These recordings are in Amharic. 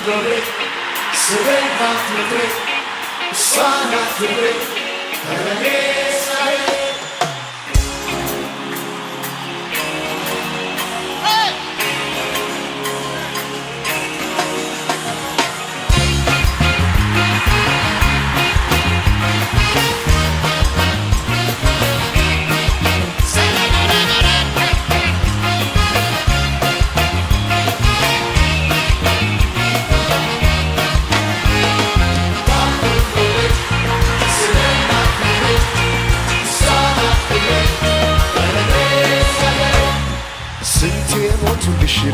glory, surrender to me, son of the way,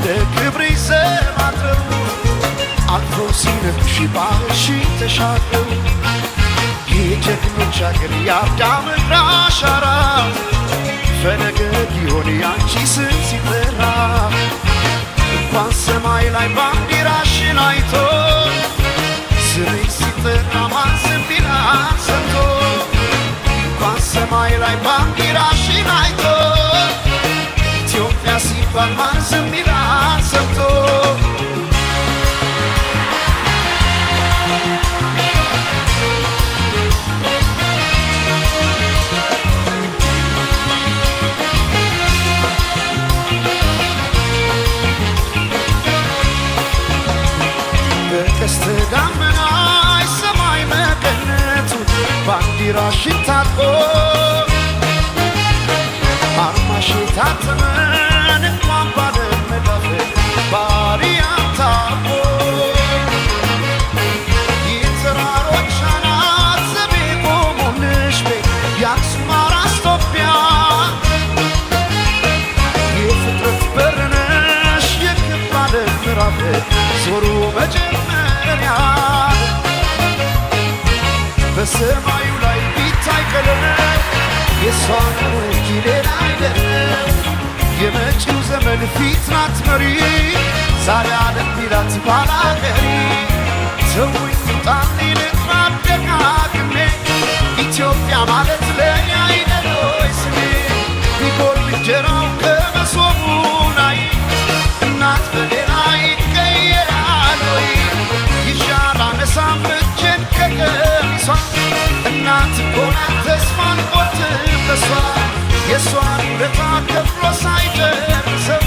ለክብሬ ዘማትረው አልፎ ሲነፍሽ ባልሽ ተሻገሩ የጀግኖች አገር የአዳም እግር አሻራ ፈለገ ጊዮን ያንቺ ስም ሲጠራ እንኳን ሰማይ ላይ ባንዲራሽን አይቶ ስምሽ ሲጠራ ማን ዝም ይላል ሰምቶ እንኳን ሰማይ ላይ ባንዲራሽን አይቶ ኢትዮጵያ ሲባል ማን ዝም ይላል ሰምቶ በቀስተ ደመና ሰማይ መቀነቱ ባንዲራሽን ታጥቆ አርማሽ ታተመን እንኳን ባለመዳፍ ባሪያም ታቦ የተራሮች አናት ዘቤ ቆሞልሽ ቤ የአክሱም አራስ ኢትዮጵያ የፍጥረት በር ነሽ የክብ ዓለም ምዕራፍ ዞሩ መጀመሪያ በሰማዩ ላይ ቢታይ ቀለም የሷን እንጂ ሌላ አይደለም የመጪው ዘመን ፊት ናት መሪ ዛሬ ዓለም ቢላት ባላገሪ ተውኝ ውጣልኝ ልጥራ ደጋግሜ ኢትዮጵያ ማለት ለእኔ አይደል ወይ ስሜ ቢጎል እንጀራው ከመሶቡ ላይ እናት በሌላ ይቀየራል ወይ ይሻል አነሳም እጄን ከቀሚሷ እናት እኮ ናት ተስፋን ቆርጥም በሷ የሷን ውለታ ከፍሎ ሳይጨርሰው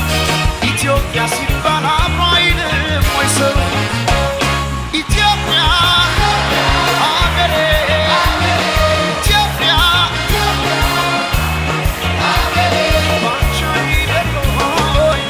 ኢትዮጵያ ሲባል አብሮ አይልም ወይ ሰው ኢትዮጵያ አገሬ ኢትዮጵያ ባንቺ አይደል ሆይ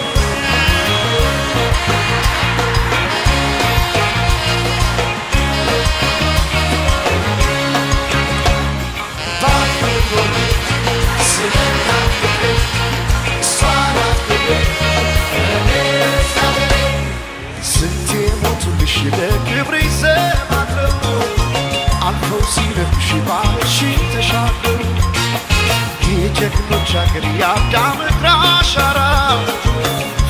ስንቴ ሞቱልሽ ለክብሬ ዘማትረው አልፈው ሲነፍሽ ባልሽን ተሻገሩ የጀግኖች አገር የአዳም እግር አሻራ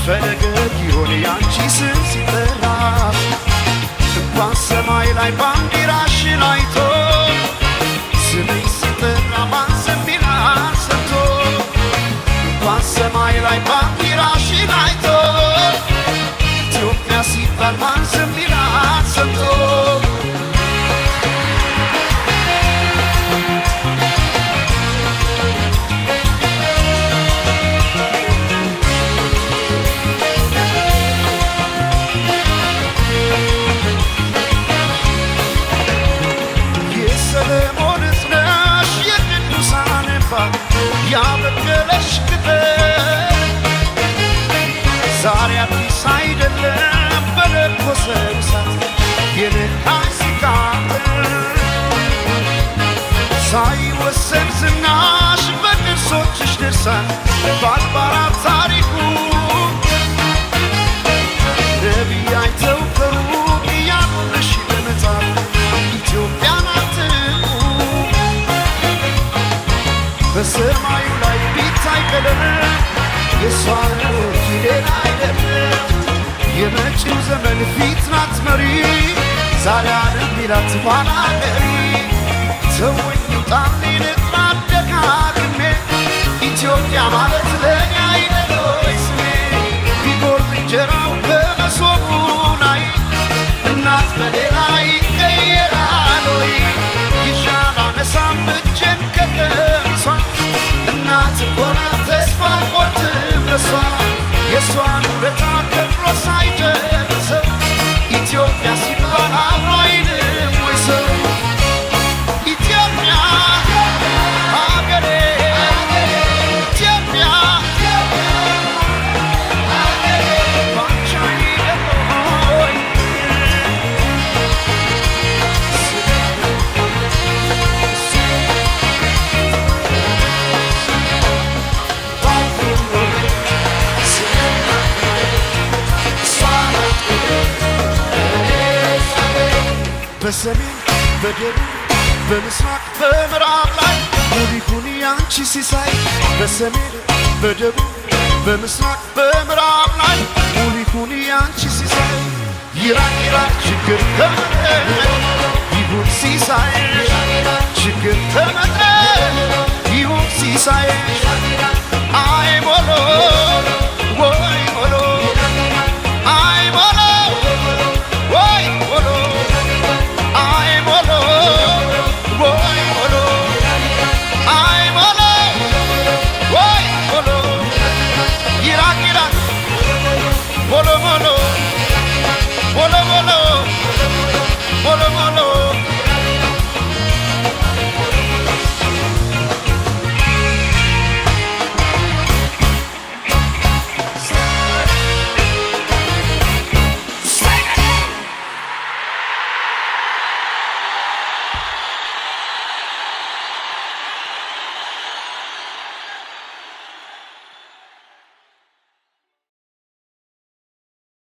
ፈለገ ጊዮን ያንቺ ስም ሲጠራ እንኳን ሰማይ ላይ ባንዲራሽን አይቶ ስምሽ ሲጠራ ማን ዝም ይላል ሰምቶ እንኳን ሰማይ ላይ ባንዲራሽን አይቶ ኢትዮጵያ ሲባል ማን ዝም ይላል ሰምቶ የሰለሞን እዝነሽ የቅዱሳን እንባ ያበቀለሽ ቅጠል ዛሬ አዲስ አይደለም በለኮሰው እሳት የነካሽ ሲቃጠል ሳይወሰን ዝናሽ በቅርሶችሽ ድርሳን በአድባራት ታሪኩ ነቢይ አይተው ከሩቅ እያሉልሽ በመጻፍ ኢትዮጵያን አትንኩ በሰማዩ ላይ ቢታይ ቀለም የሷን እንጂ ሌላ አይደለም የመጪው ዘመን ፊት ናት መሪ ዛሬ ዓለም ቢላት ባላገሪ ተውኝ ውጣልኝ ልጥራ ደጋግሜ ኢትዮጵያ ማለት ለእኔ አይደል ወይ ስሜ ቢጎል እንጀራው ከመሶቡ ላይ የሷን ውለታ ከፍሎ ሳይጨርሰው ኢትዮጵያ ሲባል አብሮ አይልም ወይ ሰው? ኢትዮጵያ ሀገሬ ኢትዮጵያ ባንቺ አይደለም ሆይ በሰሜን በደቡብ በምስራቅ በምዕራብ ላይ ሙሉ ይሁን ያንቺ ሲሳይ በሰሜን በደቡብ በምስራቅ በምዕራብ ላይ ሙሉ ይሁን ያንቺ ሲሳይ ይራቅ ይራቅ ችግር ተመተ ይሁን ሲሳይ ችግር ተመተ ይሁን ሲሳይ